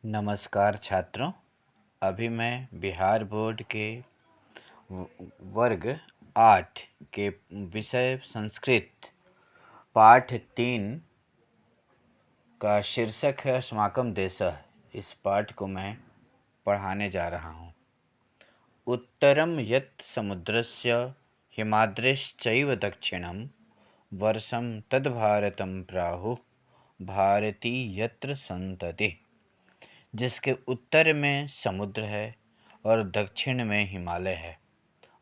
नमस्कार छात्रों। अभी मैं बिहार बोर्ड के वर्ग 8 के विषय संस्कृत पाठ 3 का शीर्षक है अस्माकं देशः। इस पाठ को मैं पढ़ाने जा रहा हूँ। उत्तरं यत् समुद्रस्य हिमाद्रेश्चैव दक्षिणं वर्षं तद्भारतं प्राहुः भारती यत्र संततिः। जिसके उत्तर में समुद्र है और दक्षिण में हिमालय है।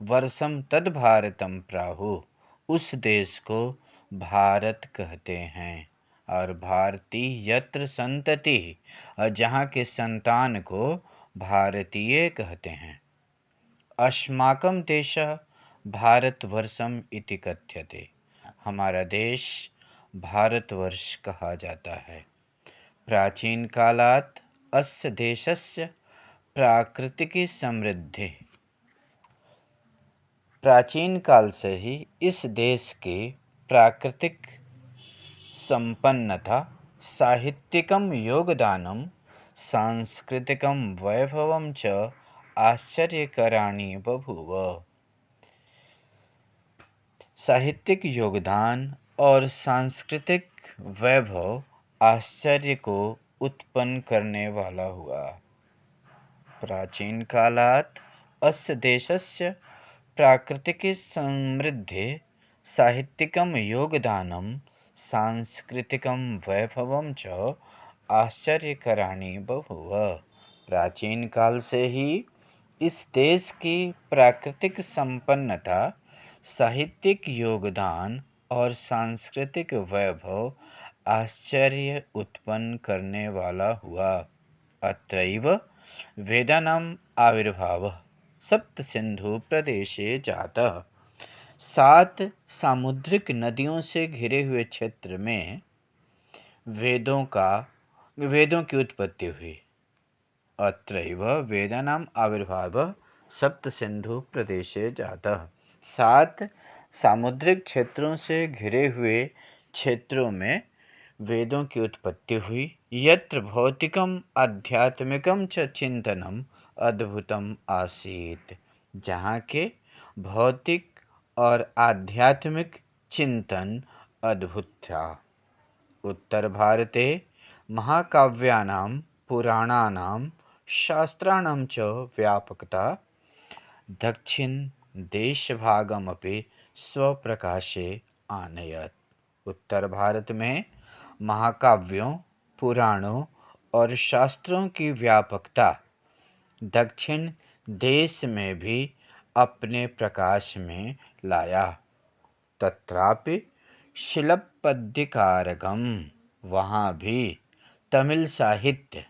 वर्षम तद भारतम प्राहु, उस देश को भारत कहते हैं। और भारतीय यत्र संतति, और जहाँ के संतान को भारतीय कहते हैं। अस्माकं देशः भारतवर्षम इति कथ्यते, हमारा देश भारतवर्ष कहा जाता है। प्राचीन कालात् अस्य देशस्य प्राकृतिकी समृद्धि, प्राचीन काल से ही इस देश की प्राकृतिक संपन्नता, साहित्यिकं योगदानं, सांस्कृतिकं वैभवं च आश्चर्यकराणि बभूव। साहित्यिक योगदान और सांस्कृतिक वैभव आश्चर्य को उत्पन्न करने वाला हुआ। प्राचीन कालात् अस्य देशस्य प्राकृतिकी समृद्धि, साहित्यिकं योगदानं, सांस्कृतिकं वैभवं च आश्चर्यकराणि बभूव। प्राचीन काल से ही इस देश की प्राकृतिक संपन्नता, साहित्यिक योगदान और सांस्कृतिक वैभव आश्चर्य उत्पन्न करने वाला हुआ। अत्रैव वेदानाम् आविर्भावः सप्तसिन्धु प्रदेशे जातः। 7 सामुद्रिक नदियों से घिरे हुए क्षेत्र में वेदों की उत्पत्ति हुई। अत्रैव वेदानाम् आविर्भावः सप्तसिन्धु प्रदेशे जातः। 7 सामुद्रिक क्षेत्रों से घिरे हुए क्षेत्रों में वेदों की उत्पत्ति हुई। यत्र भौतिकम आध्यात्मिकम च चिंतनम अद्भुतम आसीत, जहाँ के भौतिक और आध्यात्मिक चिंतन अद्भुत था। उत्तर भारते महाकाव्यानां पुराणानां शास्त्राणां च व्यापकता दक्षिण देशभागमपि स्वप्रकाशे आनयत्। उत्तर भारत में महाकाव्यों, पुराणों और शास्त्रों की व्यापकता दक्षिण देश में भी अपने प्रकाश में लाया। तत्रापि शिलप्पद्दिकारकम, वहाँ भी तमिल साहित्य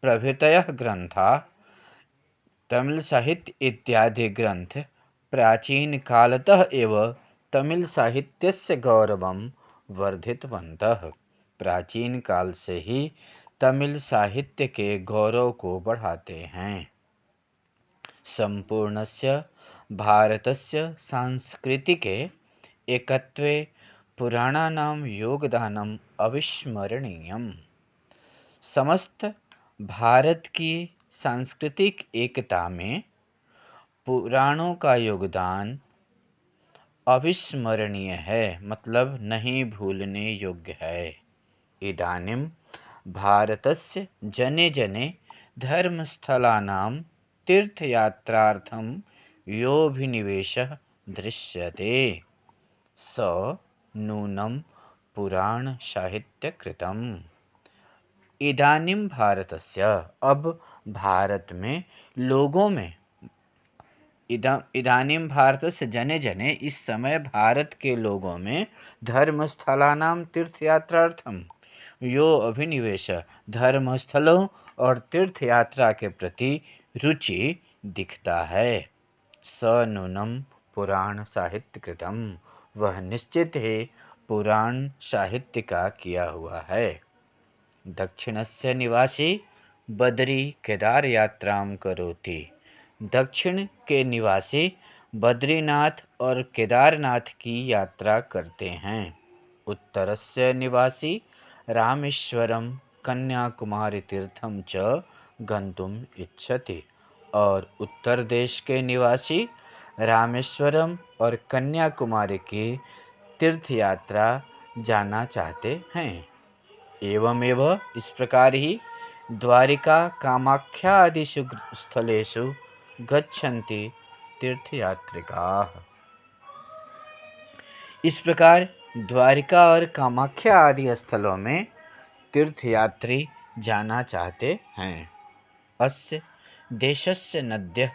प्रभृतयः ग्रंथा, तमिल साहित्य इत्यादि ग्रंथ प्राचीन कालतः एव तमिल साहित्यस्य गौरवं वर्धितवन्तः। प्राचीन काल से ही तमिल साहित्य के गौरव को बढ़ाते हैं। संपूर्णस्य भारतस्य सांस्कृतिके एकत्वे पुराणानां योगदानम् अविस्मरणीयम्। समस्त भारत की सांस्कृतिक एकता में पुराणों का योगदान अविस्मरणीय है, मतलब नहीं भूलने योग्य है। इदानीं भारतस्य जने जने धर्मस्थलानां तीर्थयात्रार्थं योऽभिनिवेशः दृश्यते स नूनं पुराणसाहित्यकृतम्। इदानीं भारतस्य, अब भारत में लोगों में, इदानीं भारतस्य जने जने, इस समय भारत के लोगों में धर्मस्थलानां तीर्थयात्रार्थम यो अभिनिवेश, धर्मस्थलों और तीर्थयात्रा के प्रति रुचि दिखता है। स नूनम पुराण साहित्य कृतम, वह निश्चित ही पुराण साहित्य का किया हुआ है। दक्षिणस्य निवासी बदरी केदार यात्रां करोति, दक्षिण के निवासी बद्रीनाथ और केदारनाथ की यात्रा करते हैं। उत्तरस्य निवासी रामेश्वरम कन्याकुमारी तीर्थम च गंतुम इच्छति, और उत्तर देश के निवासी रामेश्वरम और कन्याकुमारी की तीर्थ यात्रा जाना चाहते हैं। एवमेव इस प्रकार ही द्वारिका कामाख्या आदिषु स्थलेषु गच्छन्ति तीर्थयात्रिकाः। इस प्रकार द्वारिका और कामाख्या आदि स्थलों में तीर्थयात्री जाना चाहते हैं। अस्य देशस्य नद्यः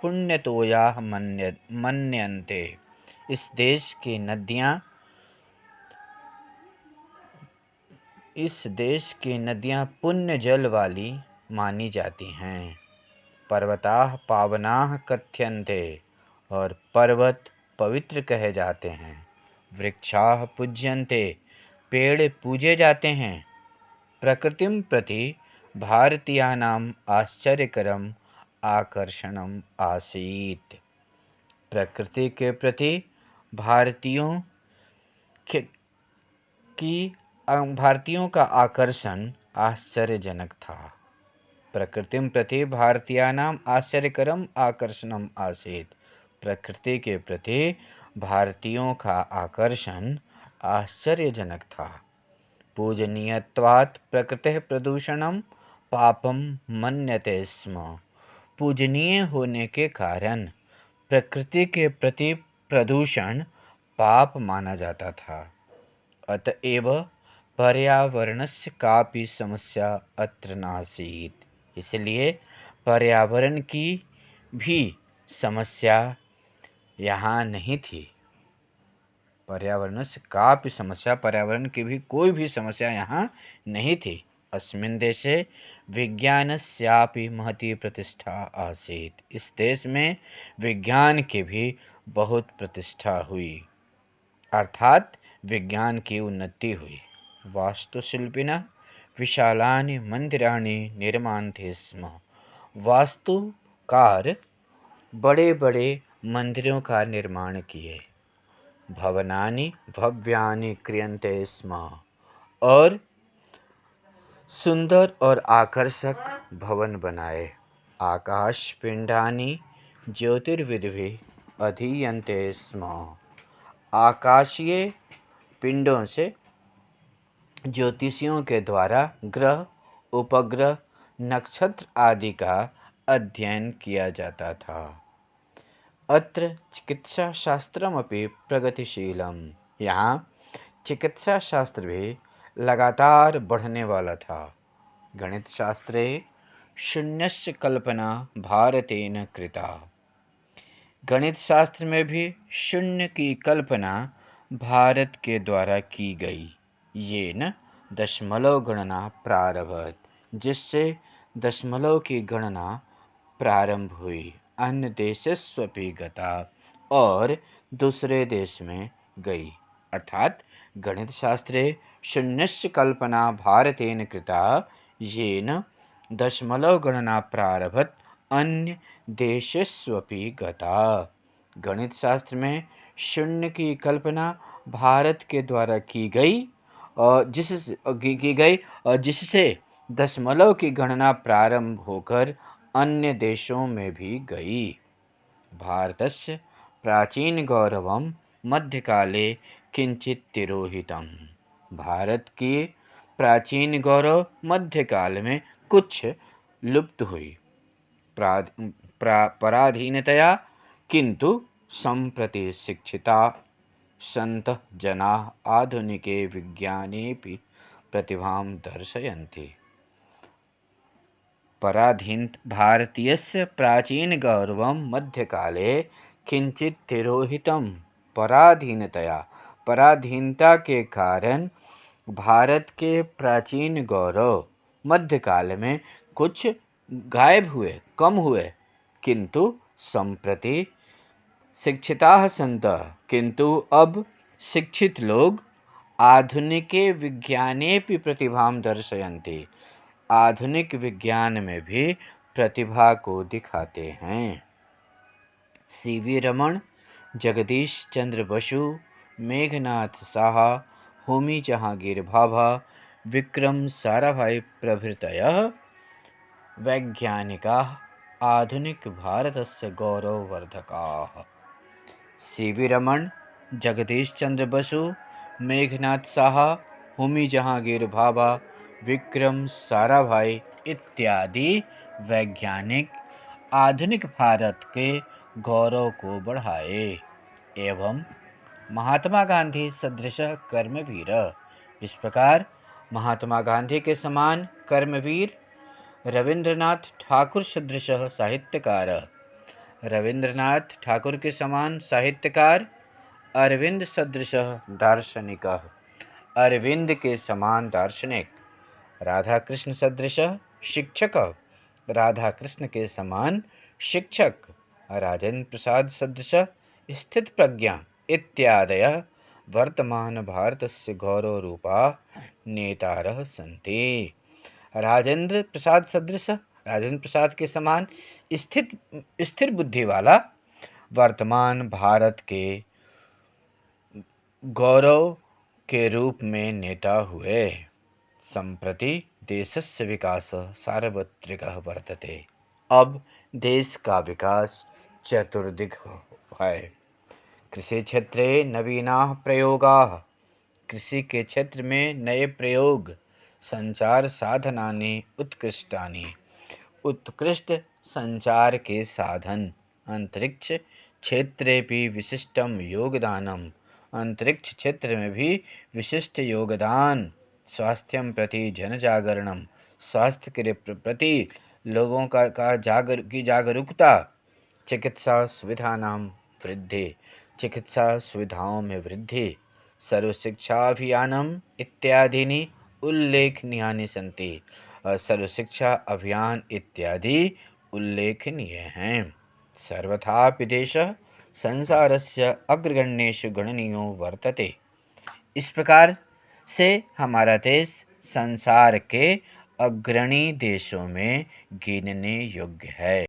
पुण्यतोयाः मन्यन्ते। इस देश की नदियाँ पुण्य जल वाली मानी जाती हैं। पर्वताः पावनाः कथ्यन्ते, और पर्वत पवित्र कहे जाते हैं। वृक्षाः पूज्यन्ते, पेड़ पूजे जाते हैं। प्रकृतिं प्रति भारतीयानाम् आश्चर्यकरम् आकर्षणम् आसीत्। प्रकृति के प्रति भारतीयों का आकर्षण आश्चर्यजनक था। प्रकृतिं प्रति भारतीयानाम् आश्चर्यकरम् आकर्षणम् आसीत्। प्रकृति के प्रति भारतीयों का आकर्षण आश्चर्यजनक था। पूजनीयत्वात् प्रकृतिः प्रदूषणं पापं मन्यते स्म। पूजनीय होने के कारण प्रकृति के प्रति प्रदूषण पाप माना जाता था। अतएव पर्यावरणस्य कापि समस्या अत्र नासीत्। इसलिए पर्यावरण की भी समस्या यहाँ नहीं थी। पर्यावरणस्य कापि समस्या, पर्यावरण की भी कोई भी समस्या यहाँ नहीं थी। अस्मिन् देशे विज्ञानस्यापि महती प्रतिष्ठा आसीत्। इस देश में विज्ञान की भी बहुत प्रतिष्ठा हुई, अर्थात विज्ञान की उन्नति हुई। वास्तुशिल्पिनः विशालानि मंदिराणि निर्मान्ते स्म। वास्तुकार बड़े बड़े मंदिरों का निर्माण किए। भवनानि भव्यानि क्रियन्ते स्म, और सुंदर और आकर्षक भवन बनाए। आकाशपिंडानि ज्योतिर्विधिभिः अधीयन्ते स्म। आकाशीय पिंडों से ज्योतिषियों के द्वारा ग्रह, उपग्रह, नक्षत्र आदि का अध्ययन किया जाता था। अत्र चिकित्साशास्त्रमपि प्रगतिशीलम्। यहाँ चिकित्सा शास्त्र भी लगातार बढ़ने वाला था। गणितशास्त्रे शून्यस्य कल्पना भारतेन कृता। गणित शास्त्र में भी शून्य की कल्पना भारत के द्वारा की गई। येन दशमलव गणना प्रारभत, जिससे दशमलव की गणना प्रारंभ हुई। अन्य देशस्वपि गता, और दूसरे देश में गई। अर्थात गणित शास्त्रे शून्यस्य कल्पना भारतेन कृता, येन दशमलव गणना प्रारभत, अन्य देशस्वपि गता। गणित शास्त्र में शून्य की कल्पना भारत के द्वारा की गई, और जिससे दशमलव की गणना प्रारंभ होकर अन्य देशों में भी गई। भारतस्य प्राचीन गौरवं मध्यकाले किंचित तिरोहितम्। भारत की प्राचीन गौरव मध्यकाल में कुछ लुप्त हुई पराधीनतया, किंतु सम्प्रति शिक्षिता सन्तः जनाः आधुनिके विज्ञानेऽपि प्रतिभां दर्शयन्ति। भारतीयस्य प्राचीनगौरवं मध्यकाले किंचित तिरोहितम्। पराधीनता के कारण भारत के प्राचीन गौरव मध्यकाल में कुछ गायब हुए, कम हुए। किंतु सम्प्रति शिक्षिताः सन्तः, किंतु अब शिक्षित लोग आधुनिके विज्ञानेऽपि प्रतिभां दर्शयन्ति, आधुनिक विज्ञान में भी प्रतिभा को दिखाते हैं। सी.वी. रमन, जगदीश चंद्र बसु, मेघनाथ साहा, होमी जहांगीर भाभा, विक्रम साराभाई प्रभृतयः वैज्ञानिकाः आधुनिकभारतस्य गौरववर्धकाः। सीवी रमण, जगदीश चंद्र बसु, मेघनाथ साहा, होमी जहांगीर भाभा, विक्रम साराभाई इत्यादि वैज्ञानिक आधुनिक भारत के गौरव को बढ़ाए एवं महात्मा गांधी सदृश कर्मवीर। इस प्रकार महात्मा गांधी के समान कर्मवीर, रविंद्रनाथ ठाकुर सदृश साहित्यकार, रविंद्रनाथ ठाकुर के समान साहित्यकार, अरविंद सदृश दार्शनिक, अरविंद के समान दार्शनिक, राधा कृष्ण सदृश शिक्षक, राधा कृष्ण के समान शिक्षक, राजेंद्र प्रसाद सदृश स्थित प्रज्ञा इत्यादयः वर्तमान भारतस्य गौरवरूपा नेतारः सन्ति। राजेंद्र प्रसाद सदृश, राजेंद्र प्रसाद के समान स्थिर बुद्धि वाला वर्तमान भारत के गौरव के रूप में नेता हुए। संप्रति देशस्य विकासः सार्वत्रिकः वर्तते। अब देश का विकास चतुर्दिक है। कृषि क्षेत्रे नवीनाः प्रयोगाः, कृषि के क्षेत्र में नए प्रयोग, संचार साधनानि उत्कृष्टानि, उत्कृष्ट संचार के साधन, अंतरिक्ष क्षेत्रेपि विशिष्टं योगदानम्, अंतरिक्ष क्षेत्र में भी विशिष्ट योगदान, स्वास्थ्यं प्रति जनजागरणम, स्वास्थ्य के प्रति लोगों की जागरूकता, चिकित्सा सुविधानां वृद्धि, चिकित्सा सुविधाओं में वृद्धि, सर्वशिक्षाभियानम इत्यादीनि उल्लेखनीयानि सन्ति। सर्वशिक्षा अभियान इत्यादि उल्लेखनीय हैं। सर्वथापि देशः संसारस्य अग्रगण्येषु गणनीयो वर्तते। इस प्रकार से हमारा देश संसार के अग्रणी देशों में गिनने योग्य है।